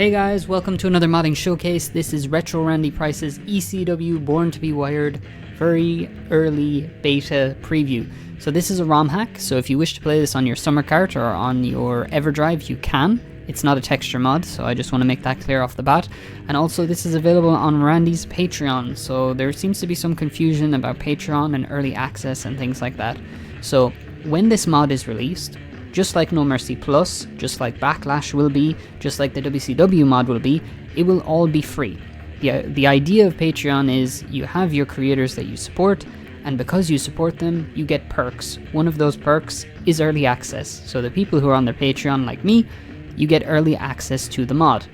Hey guys, welcome to another modding showcase. This is RetroRandyPrice's ECW Born to be Wired very early beta preview. So this is a ROM hack, so if you wish to play this on your summer cart or on your EverDrive, you can. It's not a texture mod, so I just want to make that clear off the bat. And also this is available on Randy's Patreon, so there seems to be some confusion about Patreon and early access and things like that. So when this mod is released, just like No Mercy Plus, just like Backlash will be, just like the WCW mod will be, it will all be free. The idea of Patreon is you have your creators that you support, and because you support them, you get perks. One of those perks is early access. So the people who are on their Patreon, like me, you get early access to the mod.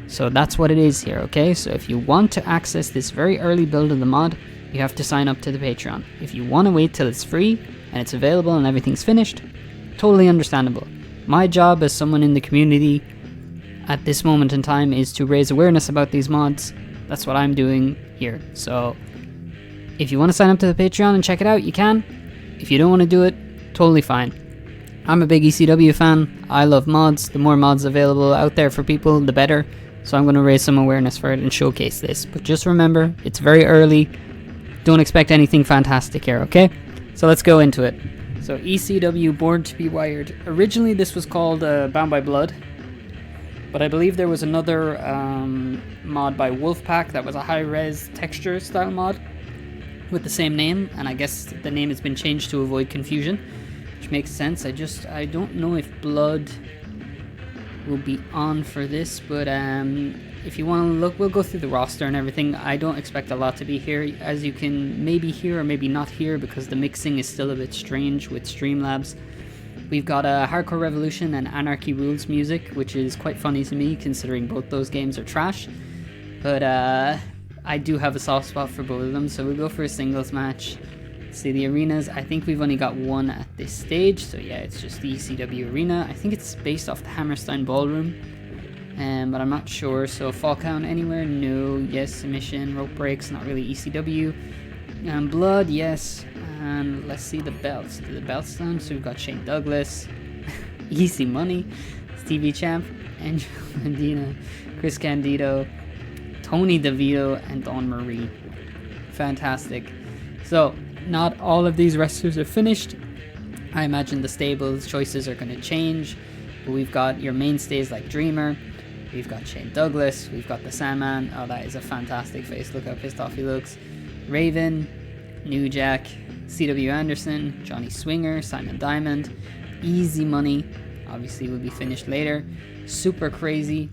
So that's what it is here, okay? So if you want to access this very early build of the mod, you have to sign up to the Patreon. If you want to wait till it's free, and it's available and everything's finished, totally understandable. My job as someone in the community at this moment in time is to raise awareness about these mods. That's what I'm doing here. So if you want to sign up to the Patreon and check it out, you can. If you don't want to do it, totally fine. I'm a big ECW fan. I love mods. The more mods available out there for people, the better. So I'm going to raise some awareness for it and showcase this. But just remember, it's very early. Don't expect anything fantastic here, okay? So let's go into it. So ECW Born to be Wired. Originally this was called Bound by Blood, but I believe there was another mod by Wolfpack that was a high-res texture style mod with the same name, and I guess the name has been changed to avoid confusion, which makes sense. I don't know if Blood will be on for this, but if you want to look, we'll go through the roster and everything. I don't expect a lot to be here, as you can maybe hear or maybe not hear, because the mixing is still a bit strange with Streamlabs. We've got Hardcore Revolution and Anarchy Rules music, which is quite funny to me, considering both those games are trash. But I do have a soft spot for both of them, so we'll go for a singles match. See the arenas, I think we've only got one at this stage, so yeah, it's just the ECW arena. I think it's based off the Hammerstein Ballroom. But I'm not sure. So fall count anywhere? No. Yes. Submission. Rope breaks. Not really ECW. Blood. Yes. And let's see the belts. Do the belts done? So we've got Shane Douglas, Easy Money, Stevie Champ, Angel Medina, Chris Candido, Tony DeVito, and Dawn Marie. Fantastic. So not all of these wrestlers are finished. I imagine the stables choices are going to change. But we've got your mainstays like Dreamer. We've got Shane Douglas, we've got the Sandman. Oh, that is a fantastic face. Look how pissed off he looks. Raven, New Jack, C.W. Anderson, Johnny Swinger, Simon Diamond, Easy Money, obviously will be finished later. Super Crazy,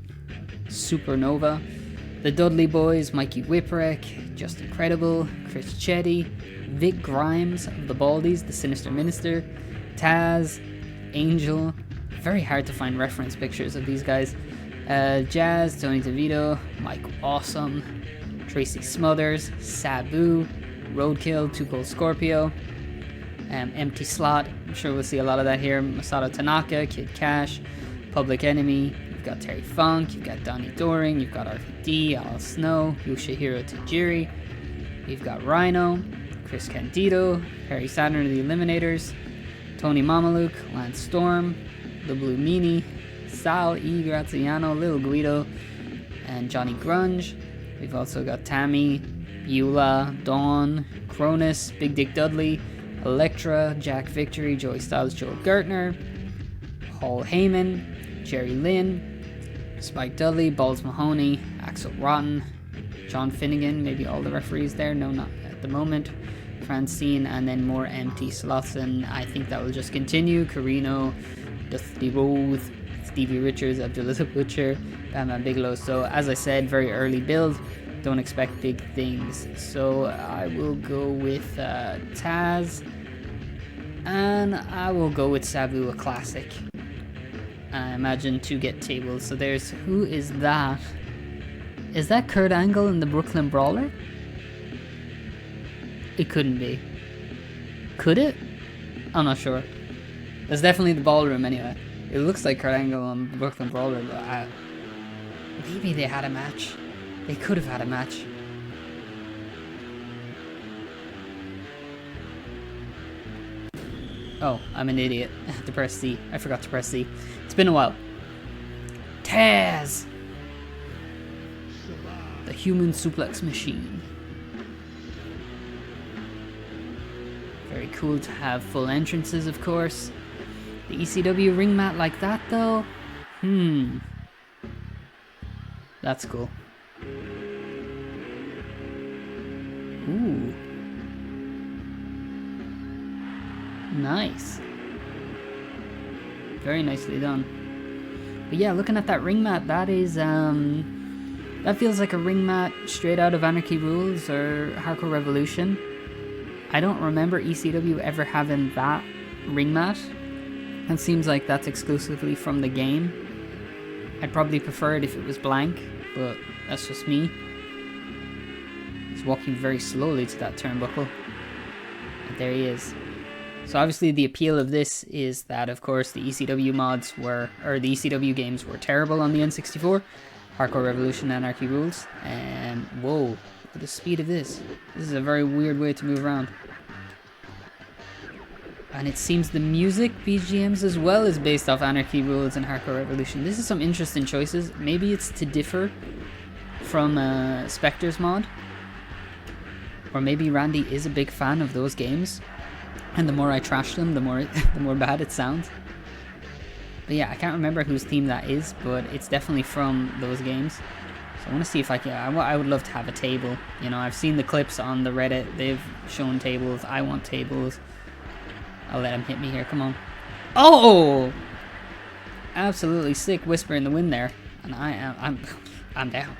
Supernova, the Dudley Boys, Mikey Whipwreck, Just Incredible, Chris Chetty, Vic Grimes of the Baldies, the Sinister Minister, Taz, Angel. Very hard to find reference pictures of these guys. Jazz, Tony DeVito, Mike Awesome, Tracy Smothers, Sabu, Roadkill, Too Cold Scorpio, Empty Slot. I'm sure we'll see a lot of that here. Masato Tanaka, Kid Cash, Public Enemy. You've got Terry Funk, you've got Donnie Doring, you've got RVD, Al Snow, Yoshihiro Tajiri. You've got Rhino, Chris Candido, Perry Saturn of the Eliminators, Tony Mamaluke, Lance Storm, The Blue Meanie, Sal E. Graziano, Lil Guido, and Johnny Grunge. We've also got Tammy, Beulah, Dawn, Cronus, Big Dick Dudley, Elektra, Jack Victory, Joey Styles, Joel Gertner, Paul Heyman, Jerry Lynn, Spike Dudley, Balls Mahoney, Axel Rotten, John Finnegan, maybe all the referees there, no, not at the moment, Francine, and then more empty slots, and I think that will just continue. Carino, Dusty Rose, Stevie Richards, Abdullah the Butcher, Batman Bigelow. So as I said, very early build, don't expect big things. So I will go with Taz, and I will go with Sabu, a classic. I imagine to get tables. So there's, who is that? Is that Kurt Angle in the Brooklyn Brawler? It couldn't be. Could it? I'm not sure. That's definitely the ballroom anyway. It looks like Kurt Angle on Brooklyn Brawler, but maybe they had a match. They could have had a match. Oh, I'm an idiot. I have to press C. I forgot to press C. It's been a while. Taz! human suplex machine. Very cool to have full entrances, of course. The ECW ring mat like that, though? That's cool. Ooh. Nice. Very nicely done. But yeah, looking at that ring mat, that is, that feels like a ring mat straight out of Anarchy Rules or Hardcore Revolution. I don't remember ECW ever having that ring mat. It seems like that's exclusively from the game. I'd probably prefer it if it was blank, but that's just me. He's walking very slowly to that turnbuckle. And there he is. So obviously the appeal of this is that, of course, the ECW mods were, or the ECW games were terrible on the N64. Hardcore Revolution, Anarchy Rules. And whoa, look at the speed of this. This is a very weird way to move around. And it seems the music, BGMs as well, is based off Anarchy Rules and Hardcore Revolution. This is some interesting choices. Maybe it's to differ from Spectre's mod. Or maybe Randy is a big fan of those games. And the more I trash them, the more bad it sounds. But yeah, I can't remember whose theme that is, but it's definitely from those games. So I want to see if I can... I would love to have a table. You know, I've seen the clips on the Reddit. They've shown tables. I want tables. I'll let him hit me here. Come on. Oh! Absolutely sick whisper in the wind there. And I'm down.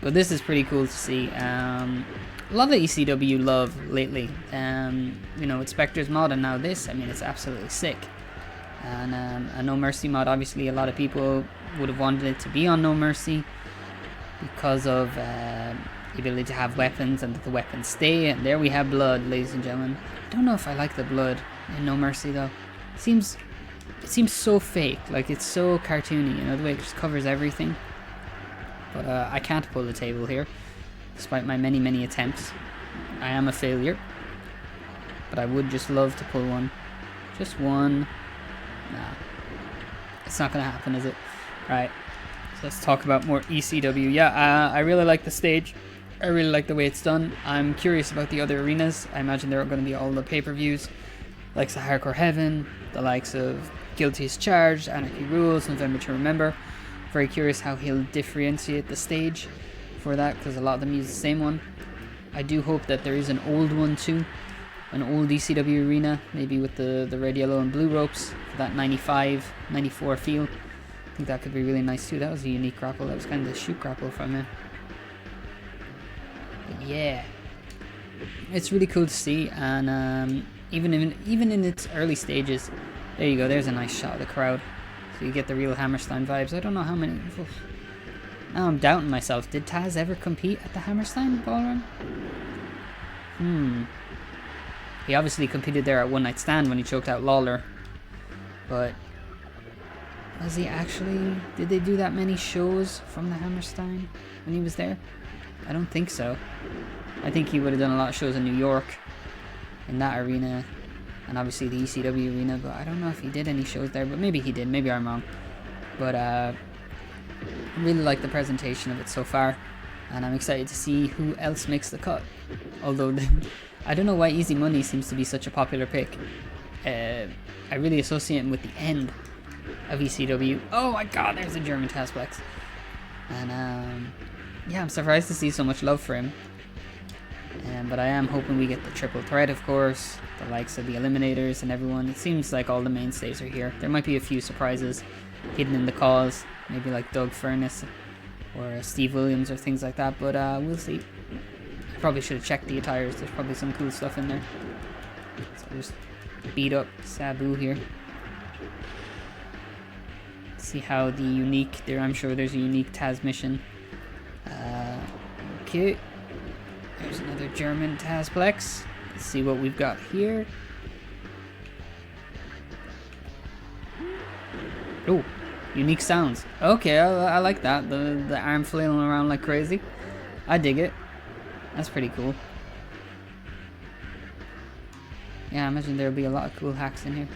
But this is pretty cool to see. A lot of ECW love lately. You know, with Spectre's mod and now this, I mean, it's absolutely sick. And a No Mercy mod, obviously a lot of people would have wanted it to be on No Mercy because of the ability to have weapons and that the weapons stay. And there we have blood, ladies and gentlemen. I don't know if I like the blood in No Mercy though. It seems so fake, like it's so cartoony, you know, the way it just covers everything. But I can't pull the table here. Despite my many attempts. I am a failure. But I would just love to pull one. Just one. Nah. It's not going to happen, is it? Right. So let's talk about more ECW. Yeah, I really like the stage. I really like the way it's done. I'm curious about the other arenas. I imagine there are going to be all the pay-per-views. Likes of Hardcore Heaven. The likes of Guilty as Charged. Anarchy Rules. November to Remember. Very curious how he'll differentiate the stage for that, because a lot of them use the same one. I do hope that there is an old one too, an old ECW arena, maybe with the red, yellow and blue ropes for that 95, 94 feel. I think that could be really nice too. That was a unique grapple. That was kind of the shoot grapple from him. But yeah, it's really cool to see, and even in its early stages, there you go. There's a nice shot of the crowd, so you get the real Hammerstein vibes. I don't know how many. Oof. Now I'm doubting myself. Did Taz ever compete at the Hammerstein Ballroom? He obviously competed there at One Night Stand when he choked out Lawler. But was he actually... Did they do that many shows from the Hammerstein when he was there? I don't think so. I think he would have done a lot of shows in New York, in that arena, and obviously the ECW arena, but I don't know if he did any shows there, but maybe he did. Maybe I'm wrong. But I really like the presentation of it so far, and I'm excited to see who else makes the cut. Although I don't know why Easy Money seems to be such a popular pick. I really associate him with the end of ECW. Oh my god, there's a German Tazplex. And yeah, I'm surprised to see so much love for him. But I am hoping we get the triple threat, of course, the likes of the Eliminators and everyone. It seems like all the mainstays are here. There might be a few surprises hidden in the cause, maybe like Doug Furness or Steve Williams or things like that, but we'll see. I probably should have checked the attires. There's probably some cool stuff in there. So I'll just beat up Sabu here. See how the unique, I'm sure there's a unique Taz mission. Okay. There's another German Tazplex. Let's see what we've got here. Oh, unique sounds. Okay, I like that. The arm flailing around like crazy. I dig it. That's pretty cool. Yeah, I imagine there'll be a lot of cool hacks in here.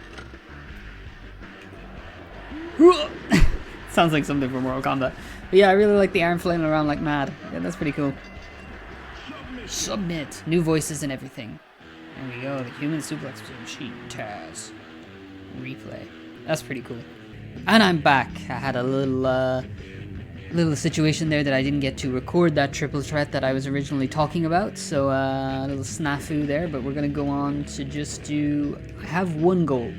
Sounds like something from Mortal Kombat. But But yeah, I really like the arm flailing around like mad. Yeah, that's pretty cool. Submit. New voices and everything. There we go. The human suplex machine. Taz. Replay. That's pretty cool. And I'm back. I had a little situation there that I didn't get to record that triple threat that I was originally talking about. So a little snafu there. But we're going to go on to just do... I have one goal.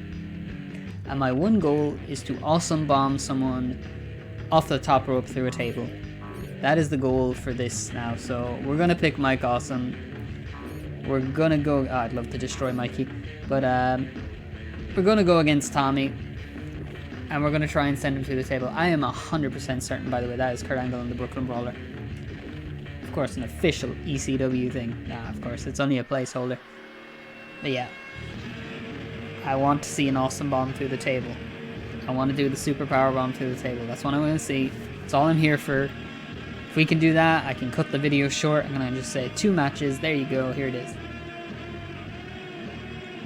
And my one goal is to awesome bomb someone off the top rope through a table. That is the goal for this now. So we're going to pick Mike Awesome. We're going to go... Oh, I'd love to destroy Mikey. But we're going to go against Tommy. And we're going to try and send him through the table. I am 100% certain, by the way, that is Kurt Angle and the Brooklyn Brawler. Of course, an official ECW thing. Nah, of course, it's only a placeholder. But yeah. I want to see an awesome bomb through the table. I want to do the super power bomb through the table. That's what I want to see. That's all I'm here for. If we can do that, I can cut the video short. I'm going to just say 2 matches. There you go. Here it is.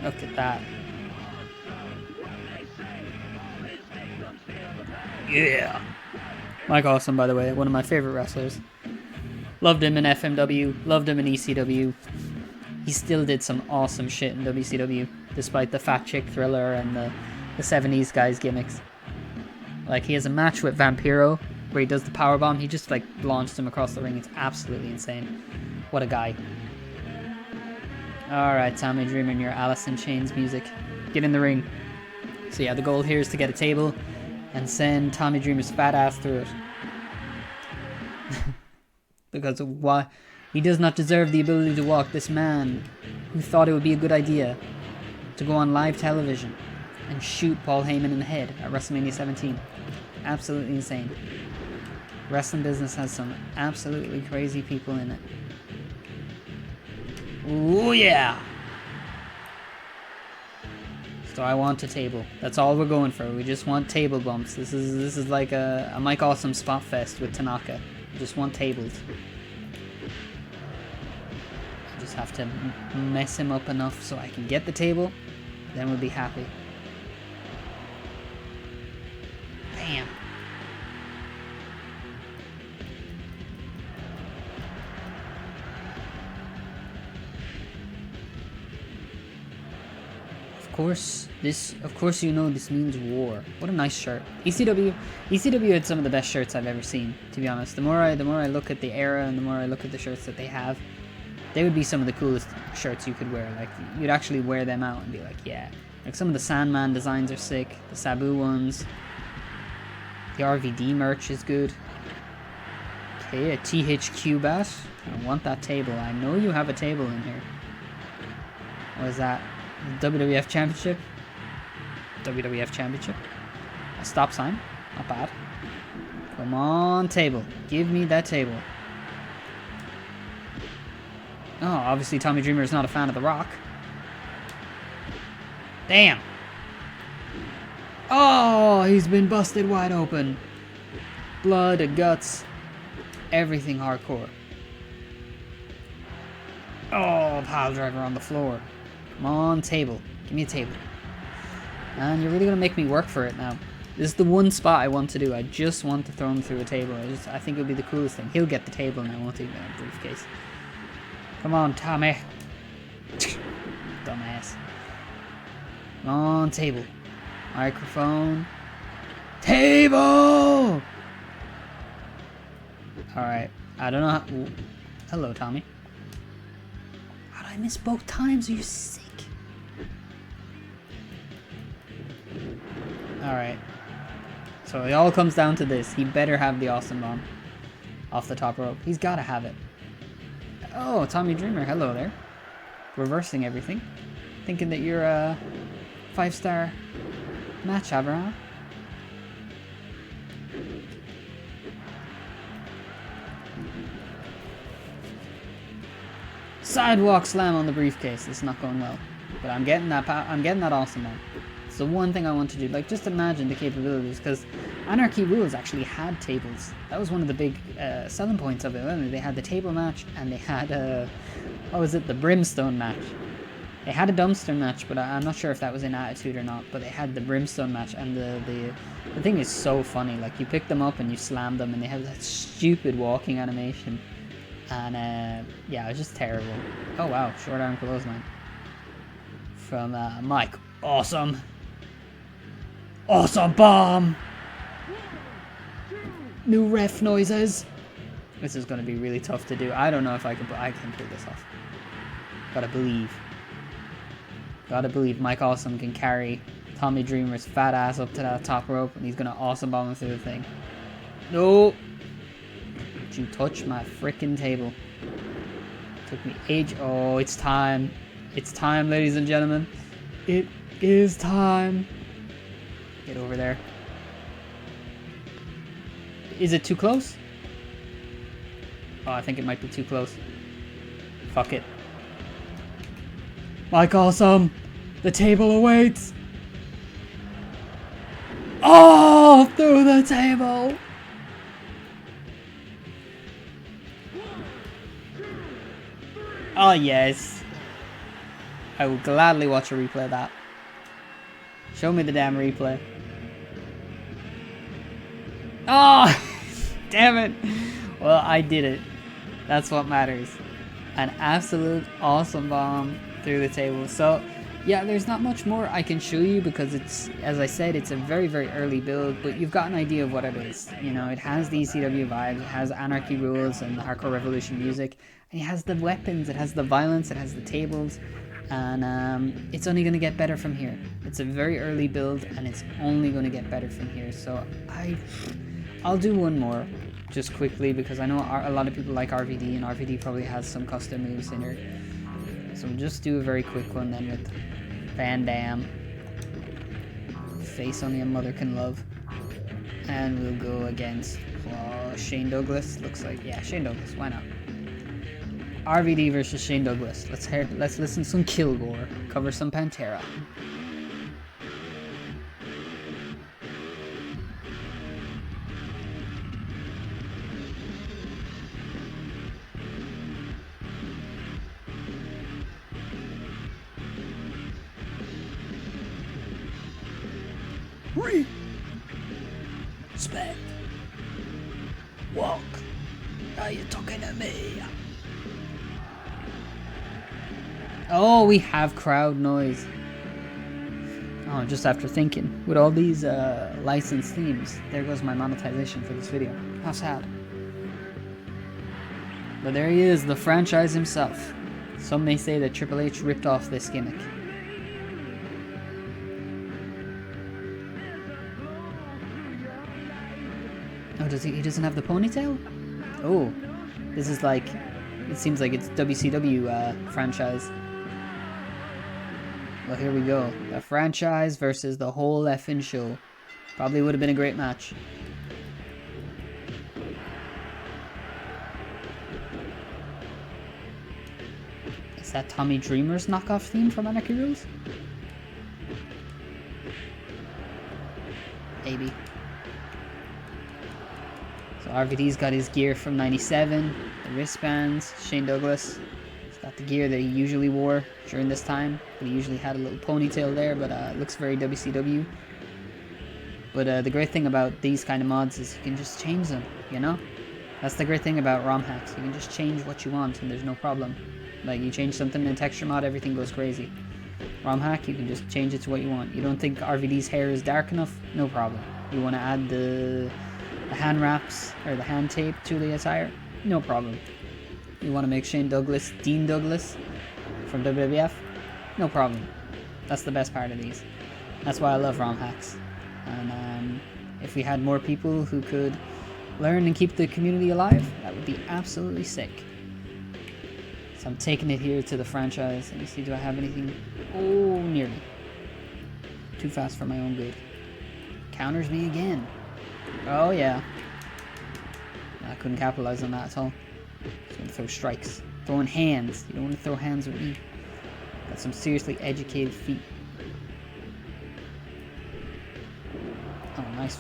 Look at that. Yeah. Mike Awesome, by the way, one of my favorite wrestlers. Loved him in FMW. Loved him in ECW. He still did some awesome shit in WCW, despite the fat chick thriller and the 70s guys gimmicks. Like, he has a match with Vampiro where he does the powerbomb. He just, like, launched him across the ring. It's absolutely insane. What a guy. Alright, Tommy Dreamer and your Alice in Chains music. Get in the ring. So yeah, the goal here is to get a table and send Tommy Dreamer's fat ass through it. Because why? He does not deserve the ability to walk. This man who thought it would be a good idea to go on live television and shoot Paul Heyman in the head at WrestleMania 17. Absolutely insane. Wrestling business has some absolutely crazy people in it. Ooh yeah! So I want a table. That's all we're going for. We just want table bumps. This is like a Mike Awesome spot fest with Tanaka. We just want tables. I just have to mess him up enough so I can get the table. Then we'll be happy. Bam. Of course you know this means war. What a nice shirt. ECW had some of the best shirts I've ever seen, to be honest. The more I look at the era and the more I look at the shirts that they have, they would be some of the coolest shirts you could wear. Like, you'd actually wear them out and be like, yeah. Like, some of the Sandman designs are sick. The Sabu ones. The RVD merch is good. Okay, a THQ bat. I want that table. I know you have a table in here. What is that? WWF Championship. WWF Championship. A stop sign. Not bad. Come on, table. Give me that table. Oh, obviously Tommy Dreamer is not a fan of The Rock. Damn. Oh, he's been busted wide open. Blood and guts. Everything hardcore. Oh, pile driver on the floor. Come on, table. Give me a table. And you're really going to make me work for it now. This is the one spot I want to do. I just want to throw him through a table. I think it would be the coolest thing. He'll get the table now, won't he? No, briefcase. Come on, Tommy. Dumbass. Come on, table. Microphone. Table! Alright. I don't know how... Ooh. Hello, Tommy. How did I miss both times? Are you sick? Alright. So it all comes down to this. He better have the awesome bomb off the top rope. He's got to have it. Oh, Tommy Dreamer. Hello there. Reversing everything. Thinking that you're a 5-star match haver, huh? Sidewalk slam on the briefcase. It's not going well, but I'm getting that. I'm getting that awesome one. It's the one thing I want to do. Like, just imagine the capabilities, because Anarchy Rules actually had tables. That was one of the big selling points of it. Wasn't it? They had the table match, and they had what was it? The Brimstone match. They had a dumpster match, but I'm not sure if that was in Attitude or not. But they had the brimstone match, and the thing is so funny. Like, you pick them up and you slam them, and they have that stupid walking animation. And yeah, it was just terrible. Oh wow, short arm clothesline from Mike. Awesome. Awesome bomb. New ref noises. This is going to be really tough to do. I don't know if I can pull this off. Gotta believe. Gotta believe Mike Awesome can carry Tommy Dreamer's fat ass up to that top rope, and he's gonna awesome bomb him through the thing. No! Don't you touch my frickin' table. Took me age. Oh, it's time. It's time, ladies and gentlemen. It is time. Get over there. Is it too close? Oh, I think it might be too close. Fuck it. Mike Awesome! The table awaits! Oh! Through the table! Oh, yes. I will gladly watch a replay of that. Show me the damn replay. Oh! Damn it! Well, I did it. That's what matters. An absolute awesome bomb through the table. So, yeah, there's not much more I can show you because it's, as I said, it's a very, very early build, but you've got an idea of what it is. You know, it has the ECW vibes, it has Anarchy rules and the Hardcore Revolution music, and it has the weapons, it has the violence, it has the tables, and it's only going to get better from here. It's a very early build, and it's only going to get better from here. So, I'll do one more. Just quickly, because I know a lot of people like RVD, and RVD probably has some custom moves in here. So we'll just do a very quick one then with Van Dam. Face only a mother can love. And we'll go against Shane Douglas. Looks like, yeah, Shane Douglas, why not? RVD versus Shane Douglas. Let's listen to some Kilgore. Cover some Pantera. Respect. Walk. Are you talking to me? Oh, we have crowd noise. Oh, just after thinking, with all these licensed themes, there goes my monetization for this video. How sad. But there he is, the franchise himself. Some may say that Triple H ripped off this gimmick. Oh, he doesn't have the ponytail? Oh, this is like, it seems like it's WCW franchise. Well, here we go. The franchise versus the whole effing show. Probably would have been a great match. Is that Tommy Dreamer's knockoff theme from Anarchy Rules? Maybe. So RVD's got his gear from '97, the wristbands. Shane Douglas, he's got the gear that he usually wore during this time, but he usually had a little ponytail there, but it looks very WCW. But the great thing about these kind of mods is you can just change them, you know? That's the great thing about ROM hacks. You can just change what you want and there's no problem. Like, you change something in texture mod, everything goes crazy. ROM hack, you can just change it to what you want. You don't think RVD's hair is dark enough? No problem. You want to add the hand wraps or the hand tape to the attire? No problem. You want to make Shane Douglas Dean Douglas from WWF? No problem. That's the best part of these. That's why I love ROM hacks. And if we had more people who could learn and keep the community alive, that would be absolutely sick. So I'm taking it here to the franchise. Let me see, do I have anything? Oh, nearly. Too fast for my own good. Counters me again. Oh, yeah. I couldn't capitalize on that at all. Just going to throw strikes. Throwing hands. You don't want to throw hands with me. Got some seriously educated feet. Oh, nice.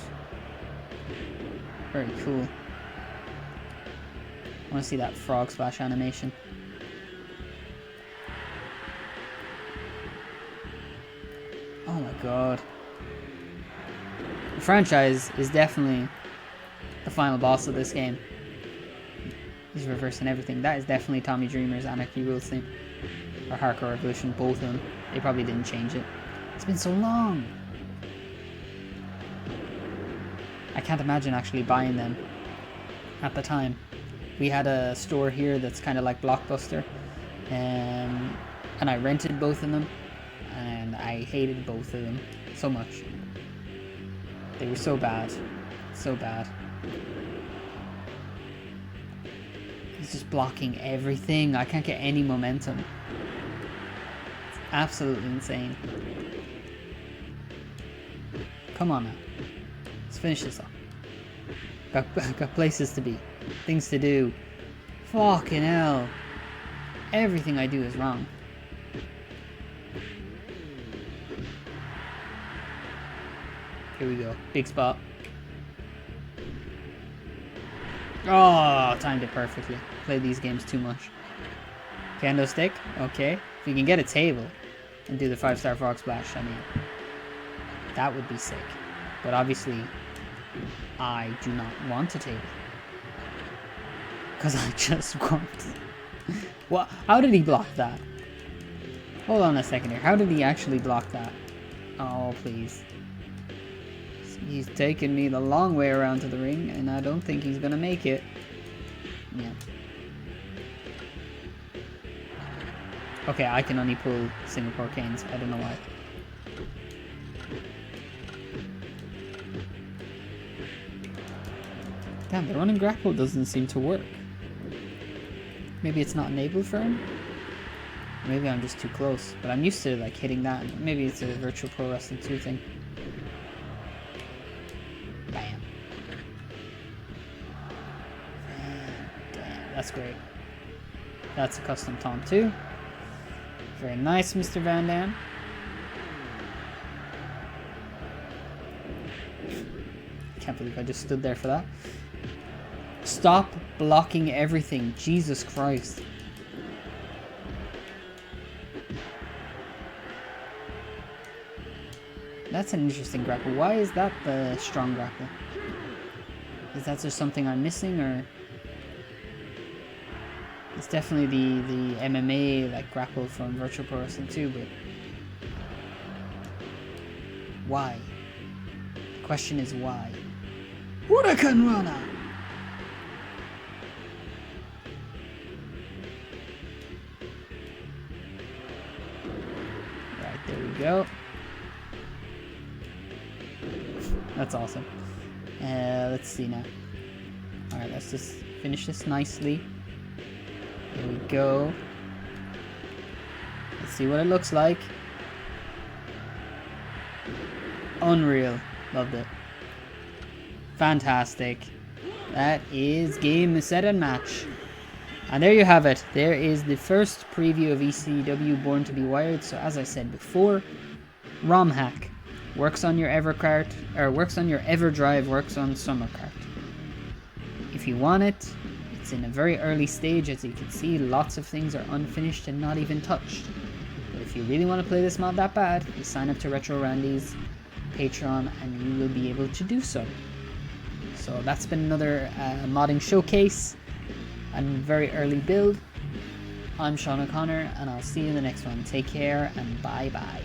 Very cool. I want to see that frog splash animation. god. The franchise is definitely the final boss of this game. He's reversing everything. That is definitely Tommy Dreamer's Anarchy Rules theme. Or Hardcore Revolution, both of them. They probably didn't change it. It's been so long. I can't imagine actually buying them at the time. We had a store here that's kind of like Blockbuster. And I rented both of them. And I hated both of them so much. They were so bad. So bad. He's just blocking everything. I can't get any momentum. It's absolutely insane. Come on now. Let's finish this up. Got places to be. Things to do. Fucking hell. Everything I do is wrong. Here we go. Big spot. Oh, timed it perfectly. Played these games too much. Kendo stick. Okay. If you can get a table and do the 5-star frog splash, I mean, that would be sick. But obviously, I do not want a table. Because I just want... What? How did he block that? Hold on a second here. How did he actually block that? Oh, please. He's taking me the long way around to the ring, and I don't think he's gonna make it. Yeah. Okay, I can only pull Singapore canes. I don't know why. Damn, the running grapple doesn't seem to work. Maybe it's not enabled for him? Maybe I'm just too close. But I'm used to like hitting that. Maybe it's a Virtual Pro Wrestling 2 thing. Bam. Damn, that's great. That's a custom taunt too. Very nice, Mr. Van Dam. Can't believe I just stood there for that. Stop blocking everything. Jesus Christ. That's an interesting grapple. Why is that the strong grapple? Is that just something I'm missing, or... It's definitely the MMA like grapple from Virtual Pro Wrestling 2, but... Why? The question is why? Huracan Rana! Right, there we go. That's awesome. Let's see now. Alright, let's just finish this nicely. There we go. Let's see what it looks like. Unreal. Loved it. Fantastic. That is game, set, and match. And there you have it. There is the first preview of ECW Born to be Wired. So as I said before, ROM hack. Works on your EverCart, or works on your EverDrive, works on SummerCart. If you want it, it's in a very early stage. As you can see, lots of things are unfinished and not even touched. But if you really want to play this mod that bad, you sign up to Retro Randy's Patreon and you will be able to do so. So that's been another modding showcase and very early build. I'm Sean O'Connor, and I'll see you in the next one. Take care and bye bye.